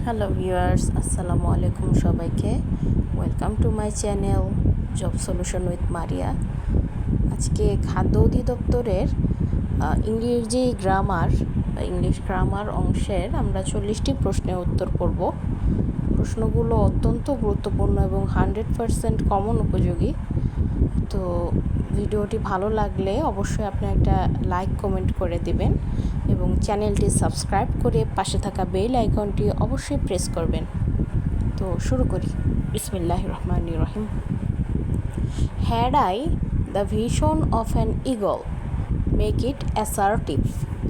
Hello viewers, আসসালামু আলাইকুম সবাইকে। Welcome to my channel job solution with মারিয়া। আজকে খাদ্য অধিদপ্তরের ইংলিশ গ্রামার অংশের আমরা 40টি প্রশ্নের উত্তর করব। প্রশ্নগুলো অত্যন্ত গুরুত্বপূর্ণ এবং 100% কমন উপযোগী। তো ভিডিওটি ভালো লাগলে অবশ্যই আপনি একটা লাইক কমেন্ট করে দিবেন এবং চ্যানেলটি সাবস্ক্রাইব করে পাশে থাকা বেল আইকনটি অবশ্যই প্রেস করবেন। তো শুরু করি। বিসমিল্লাহির রহমানির রহিম। Had I the vision of an eagle make it assertive.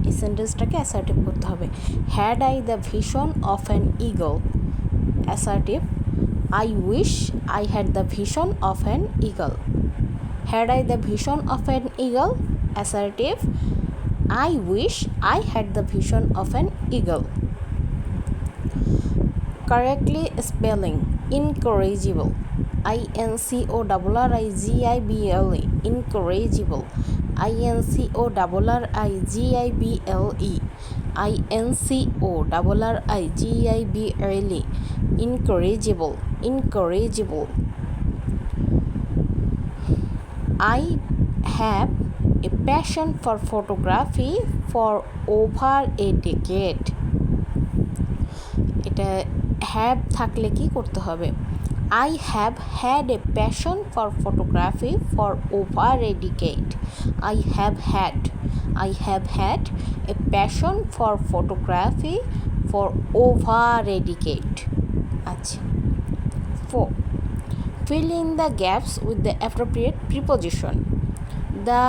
এই সেন্টেন্সটাকে অ্যাসার্টিভ করতে হবে। Had I the vision of an eagle, assertive. I wish I had the vision of an eagle. Had I the vision of an eagle? Assertive. I wish I had the vision of an eagle. Correctly spelling incorrigible. INCORRIGIBLE. Incorrigible. INCORRIGIBLE. INCORRIGIBLE. Incorrigible. Incorrigible. I have a passion for photography for over a decade. এটা have থাকলে কি করতে হবে? I have had a passion for photography for over a decade. I have had a passion for photography for over a decade. আচ্ছা। 4. Fill in the gaps with the appropriate preposition. The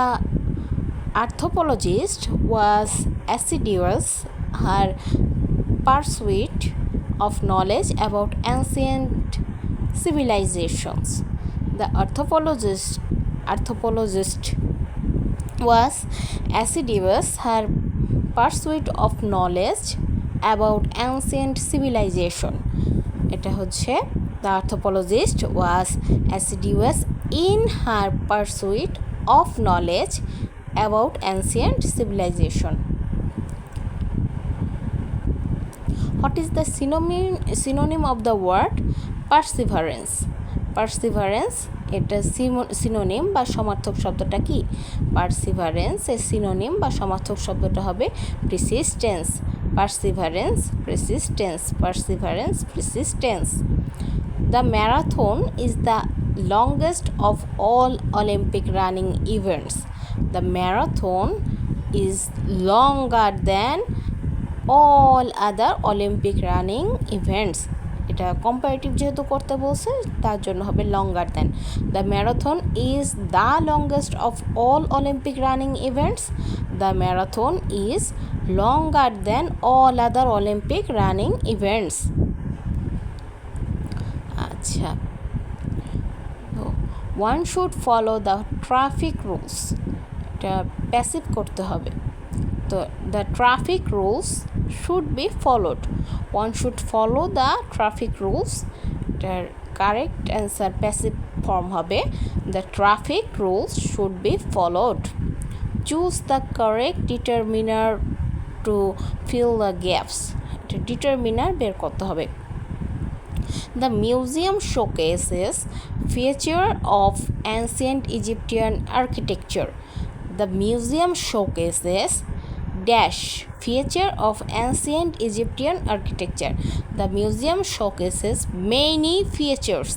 anthropologist was assiduous her pursuit of knowledge about ancient civilizations. The anthropologist was assiduous her pursuit of knowledge about ancient civilization. এটা হচ্ছে The anthropologist was assiduous in her pursuit of knowledge about ancient civilization. What is the synonym of the word perseverance? Perseverance এটা synonym বা সমার্থক শব্দটা কি? Perseverance এর synonym বা সমার্থক শব্দটা হবে persistence. Perseverance, persistence, perseverance, persistence. The marathon is the longest of all Olympic running events. The marathon is longer than all other Olympic running events. এটা কম্পারেটিভ যেহেতু করতে বলছে তার জন্য হবে longer than. The marathon is the longest of all Olympic running events. The marathon is longer than all other Olympic running events. আচ্ছা, one should follow the traffic rules, এটা passive করতে হবে। তো the traffic rules should be followed, one should follow the traffic rules, এটার correct answer passive form হবে the traffic rules should be followed. Choose the correct determiner to fill the gaps, এটা determiner বের করতে হবে। The museum showcases features of ancient Egyptian architecture. The museum showcases dash feature of ancient Egyptian architecture. The museum showcases many features.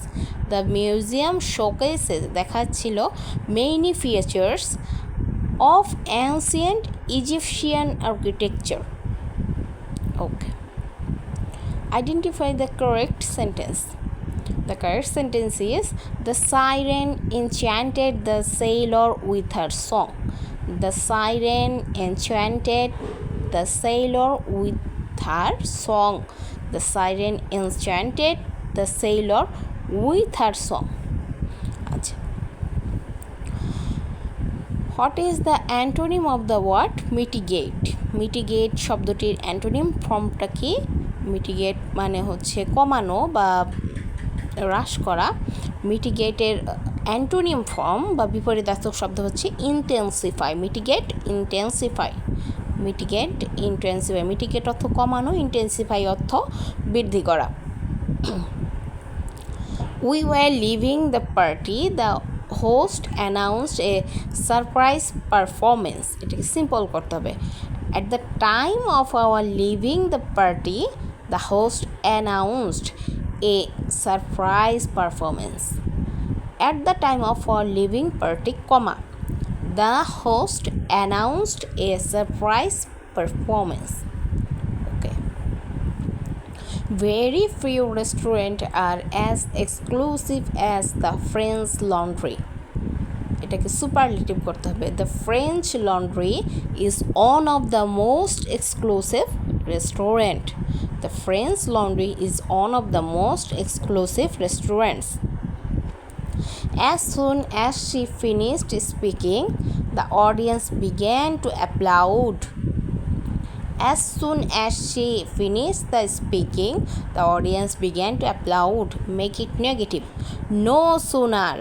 The museum showcases দেখাচ্ছিল many features of ancient Egyptian architecture. Okay. Identify the correct sentence. The correct sentence is the siren enchanted the sailor with her song. The siren enchanted the sailor with her song. The siren enchanted the sailor with her song. আচ্ছা, What is the antonym of the word mitigate? Mitigate শব্দটির antonym ফর্মটা কি? Mitigate মানে হচ্ছে কমানো বা হ্রাস করা। মিটিগেটের অ্যান্টোনিম ফর্ম বা বিপরীতার্থক শব্দ হচ্ছে intensify. Mitigate, intensify. Mitigate intensify, mitigate অর্থ কমানো, ইন্টেন্সিফাই অর্থ বৃদ্ধি করা। We were leaving the party. The host announced a surprise performance. এটাকে সিম্পল করতে হবে। At the time of our leaving the party, the host announced a surprise performance. At the time of our leaving party, comma, the host announced a surprise performance. Okay. Very few restaurants are as exclusive as the French Laundry. এটাকে superlative করতে হবে। The French Laundry is one of the most exclusive restaurant. The French Laundry is one of the most exclusive restaurants. As soon as she finished speaking, the audience began to applaud. As soon as she finished the speaking, the audience began to applaud. Make it negative. No sooner,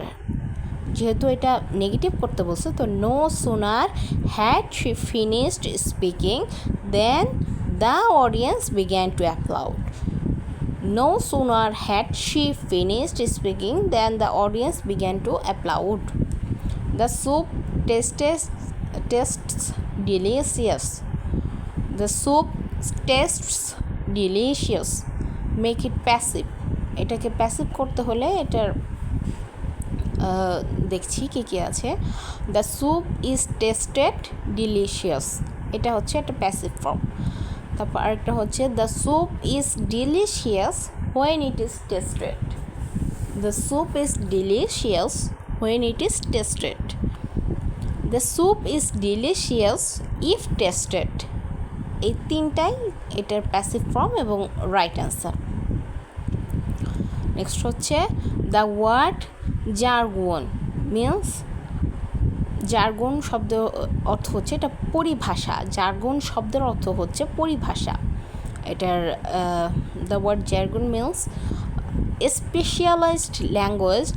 যেহেতু এটা negative করতে বলছে, তো no sooner had she finished speaking then the audience began to applaud. No sooner had she finished speaking than the audience began to applaud. The soup tastes delicious. The soup tastes delicious. Make it passive. এটাকে passive করতে হলে এটার দেখছি কি আছে। The soup is tested delicious, এটা হচ্ছে একটা প্যাসিভ ফর্ম। তারপর আরেকটা হচ্ছে the soup is delicious when it is tested. The soup is delicious when it is tested. The soup is delicious if tested. এই তিনটাই এটার প্যাসিভ ফর্ম এবং রাইট অ্যান্সার। নেক্সট হচ্ছে the word jargon means, jargon শব্দ অর্থ হচ্ছে এটা পরিভাষা। জার্গন শব্দের অর্থ হচ্ছে পরিভাষা। এটার the word jargon means a specialised language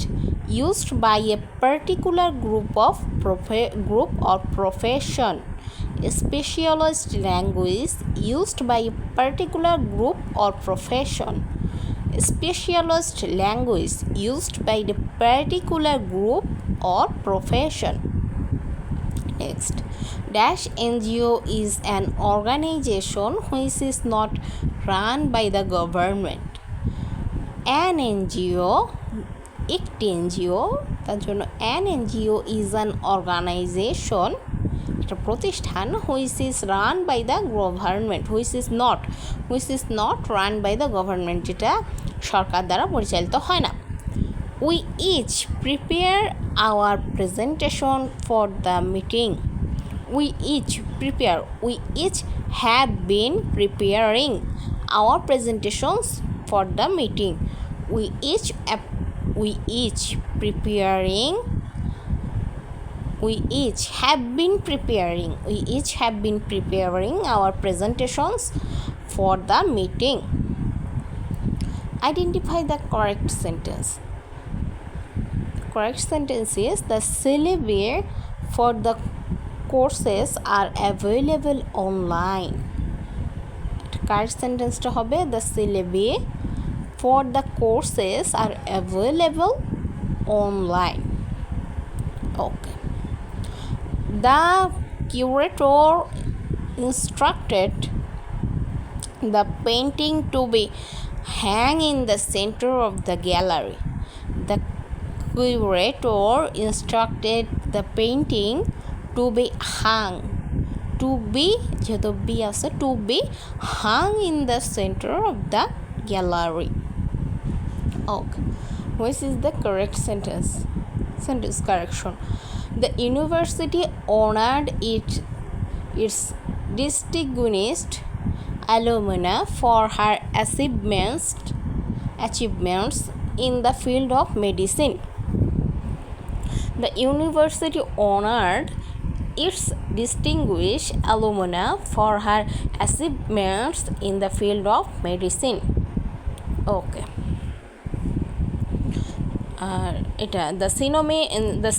used by a particular group or profession. A specialized language used by a particular group or profession. A specialized language used by the particular group or profession. Next, Dash NGO is an organization which is not run by the government. An NGO, একটি NGO, তার জন্য an NGO is an organisation, একটা প্রতিষ্ঠান, which is run by the government, which is not run by the government, যেটা সরকার দ্বারা পরিচালিত হয় না। We each prepare our presentation for the meeting. We each have been preparing our presentations for the meeting. We each have been preparing our presentations for the meeting. Identify the correct sentence. Correct sentence is the syllabi for the courses are available online. Correct sentence টা হবে the syllabi for the courses are available online. Okay. The curator instructed the painting to be hung in the center of the gallery. The curator instructed the painting to be hung. To be hung in the center of the gallery. Okay, which is the correct sentence correction. The university honored its distinguished alumna for her achievements in the field of medicine. The university honored its distinguished alumna for her achievements in the field of medicine. Okay. The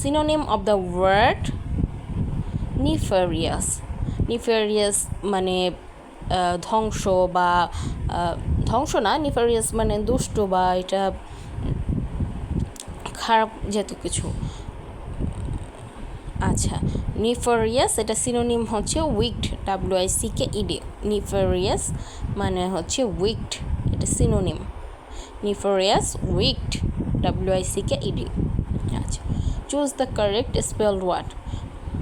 synonym of the word nefarious. নিফেরিয়াস মানে ধ্বংস বা ধ্বংস না, নিফেরিয়াস মানে দুষ্ট বা এটা খারাপ জাতীয় কিছু। আচ্ছা, নিফেরিয়াস এটা সিনোনিম হচ্ছে উইকড, WICKED। নিফেরিয়াস মানে হচ্ছে উইকড, এটা সিনোনিম। Nefarious, wicked, WICKED। আচ্ছা, choose the correct spelled word.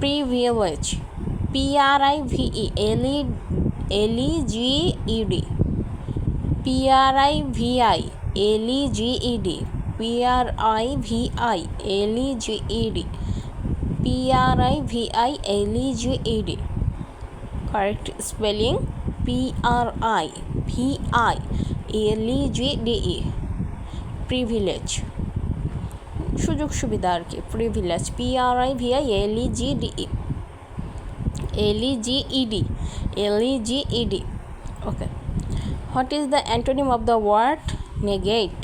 Privilege, PRIVELEGED, PRIVILEGED, PRIVILEGED। Correct spelling PRIVILEGDE, privilege, সুযোগ সুবিধা আর কি, privilege, PRIVILEGDE, LEGED। Okay, what is the antonym of the word negate?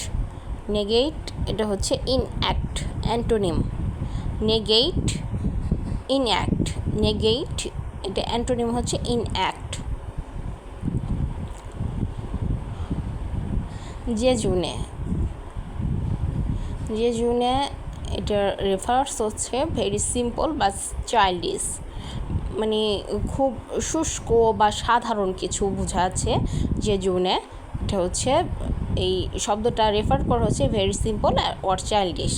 Negate এটা হচ্ছে enact, antonym negate, enact. Negate এটা antonym হচ্ছে enact. জেজুনে, জেজুনে এটার refers হচ্ছে ভেরি সিম্পল বা চাইল্ডিশ, মানে খুব শুষ্ক বা সাধারণ কিছু বোঝাচ্ছে। জেজুনে এটা হচ্ছে, এই শব্দটা রেফার করা হচ্ছে very simple or childish.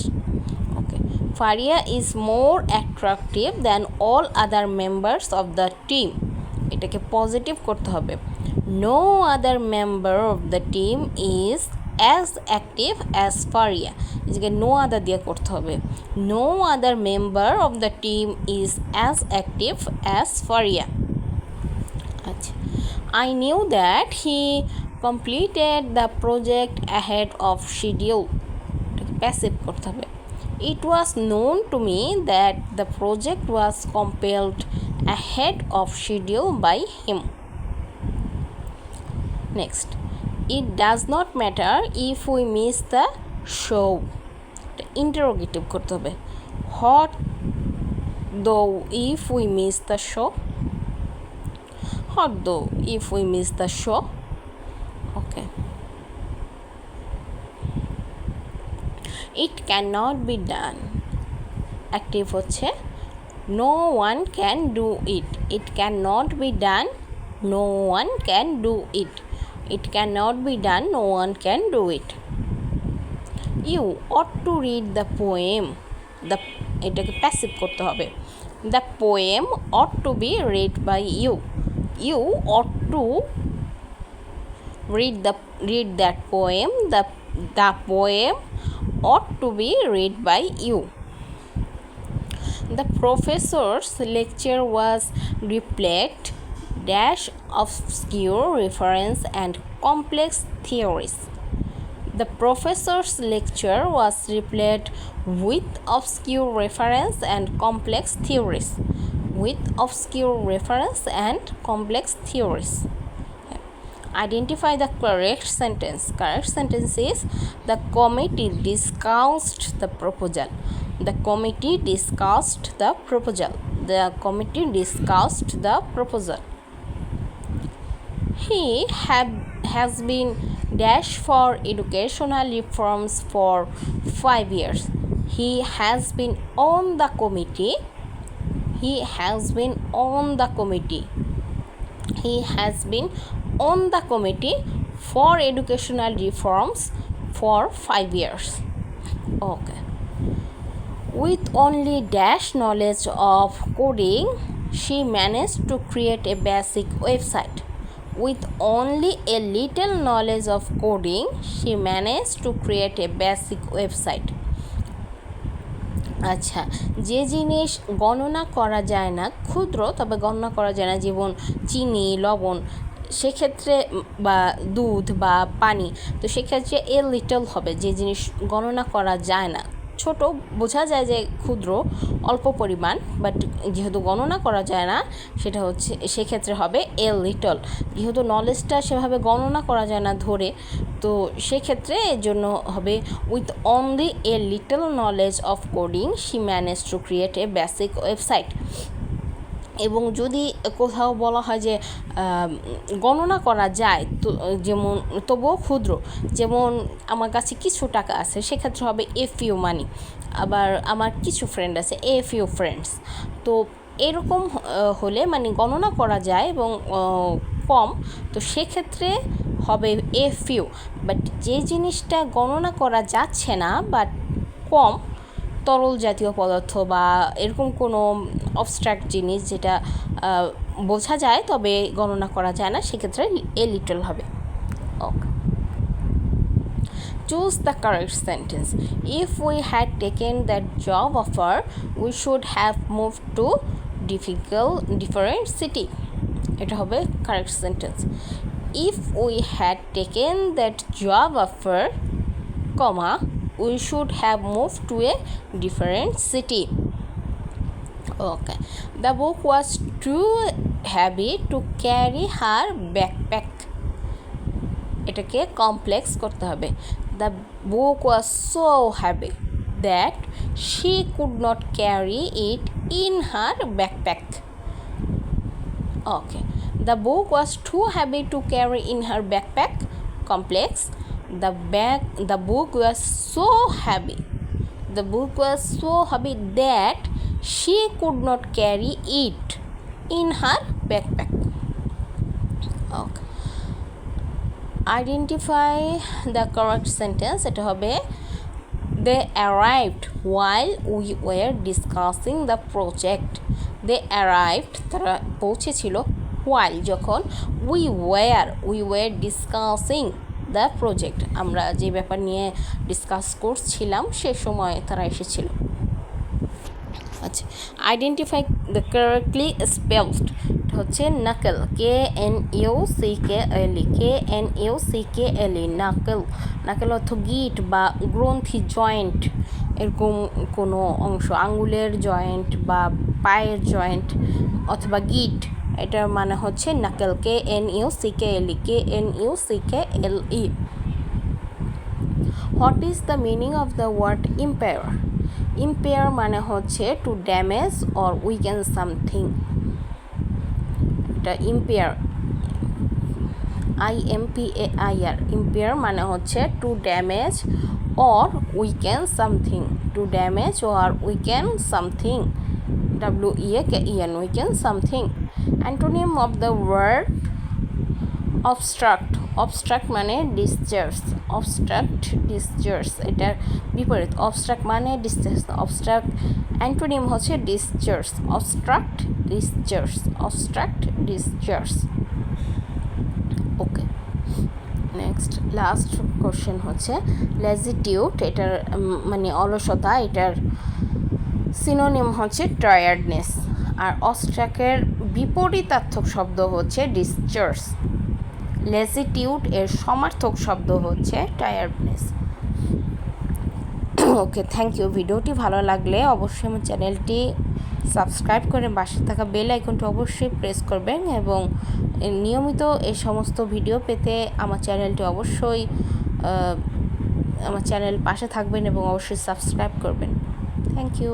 Okay, Faria is more attractive than all other members of the team, এটাকে পজিটিভ করতে হবে। No other member of the team is as active as Faria, এটাকে নো আদার দিয়ে করতে হবে। No other member of the team is as active as Faria. আচ্ছা, I knew that he completed the project ahead of schedule, passive করতে হবে। It was known to me that the project was completed ahead of schedule by him. Next, it does not matter if we miss the show, interrogative করতে হবে। What though if we miss the show? What though if we miss the show? Okay. It cannot be done, active হচ্ছে no one can do it. It cannot be done, no one can do it. It cannot be done, no one can do it. You ought to read the poem. The এটাকে passive করতে হবে। The poem ought to be read by you. You ought to read that poem. The poem ought to be read by you. The professor's lecture was replete dash obscure reference and complex theories. The professor's lecture was replete with obscure reference and complex theories. With obscure reference and complex theories. Identify the correct sentence. Correct sentence is the committee discussed the proposal. The committee discussed the proposal. The committee discussed the proposal. He has been dash for educational reforms for 5 years. He has been on the committee. He has been on the committee. He has been on the committee for educational reforms for 5 years. Okay. With only dash knowledge of coding, she managed to create a basic website. With only a little knowledge of coding, she managed to create a basic website. আচ্ছা, যে জিনিস গণনা করা যায় না, ক্ষুদ্র তবে গণনা করা যায় না, যেমন চিনি, লবণ, সেক্ষেত্রে বা দুধ বা পানি, তো সেক্ষেত্রে এ লিটল হবে। যে জিনিস গণনা করা যায় না, ছোট বোঝা যায় যে ক্ষুদ্র, অল্প পরিমাণ, বাট যেহেতু গণনা করা যায় না সেটা হচ্ছে, সেক্ষেত্রে হবে এ লিটল। যেহেতু নলেজটা সেভাবে গণনা করা যায় না ধরে, তো সেক্ষেত্রে এর জন্য হবে with only a little knowledge of coding she manage to create a basic website. এবং যদি কোথাও বলা হয় যে গণনা করা যায় তো যেমন তবুও ক্ষুদ্র, যেমন আমার কাছে কিছু টাকা আছে, সেক্ষেত্রে হবে এ ফিউ মানি। আবার আমার কিছু ফ্রেন্ড আছে, এ ফিউ ফ্রেন্ডস। তো এরকম হলে মানে গণনা করা যায় এবং কম, তো সেক্ষেত্রে হবে এ ফিউ। বাট যে জিনিসটা গণনা করা যাচ্ছে না বাট কম, তরল জাতীয় পদার্থ বা এরকম কোনো অবস্ট্রাক্ট জিনিস যেটা বোঝা যায় তবে গণনা করা যায় না, সেক্ষেত্রে এ লিটল হবে। ওকে, choose the correct sentence. If we had taken that job offer, we should have moved to different city. এটা হবে correct sentence. If we had taken that job offer, comma, we should have moved to a different city. Okay, the book was too heavy to carry her backpack. এটাকে complex করতে হবে। The book was so heavy that she could not carry it in her backpack. Okay, the book was too heavy to carry in her backpack. Complex. The book was so heavy. The book was so heavy that she could not carry it in her backpack. Okay, identify the correct sentence. এটা হবে they arrived while we were discussing the project. They arrived, তারা পৌঁছেছিল, while যখন we were discussing the project, আমরা যে ব্যাপার নিয়ে discuss করছিলাম সে সময় তারা এসেছিল। আচ্ছা, আইডেন্টিফাই দ্য কারেক্টলি স্পেলড হচ্ছে নাকেল, KNUCKLE, নাকেল। নাকেল অর্থ গিট বা গ্রন্থি, জয়েন্ট, এরকম কোনো অংশ, আঙ্গুলের জয়েন্ট বা পায়ের জয়েন্ট অথবা গিট, এটার মানে হচ্ছে knuckle, KNUCKLE। What is the meaning of the word impair? Impair মানে হচ্ছে to damage or weaken something. এটা ইম্পেয়ার, IMPAIR, ইম্পেয়ার মানে হচ্ছে to damage or weaken something, to damage or weaken something, WEAKEN, weaken something. Antonym of the word obstruct. Obstruct মানে discharge, obstruct discharge, এটার বিপরীত। Obstruct মানে discharge, obstruct antonym হচ্ছে discharge, obstruct discharge, obstruct discharge. Okay, next last question হচ্ছে ল্যাজিটিউড, এটার মানে অলসতা, এটার সিনোনিম হচ্ছে টায়ার্ডনেস। আর অবস্ট্রাক্টের বিপরীতার্থক শব্দ হচ্ছে ডিসচার্জ। ল্যাজিটিউড এর সমার্থক শব্দ হচ্ছে টায়ার্ডনেস। Okay, thank you. ভিডিওটি ভালো লাগলে অবশ্যই আমার চ্যানেলটি সাবস্ক্রাইব করে পাশে থাকা বেল আইকনটি অবশ্যই প্রেস করবেন এবং নিয়মিত এই সমস্ত ভিডিও পেতে আমার চ্যানেলটি অবশ্যই আমার চ্যানেল পাশে থাকবেন এবং অবশ্যই সাবস্ক্রাইব করবেন। Thank you.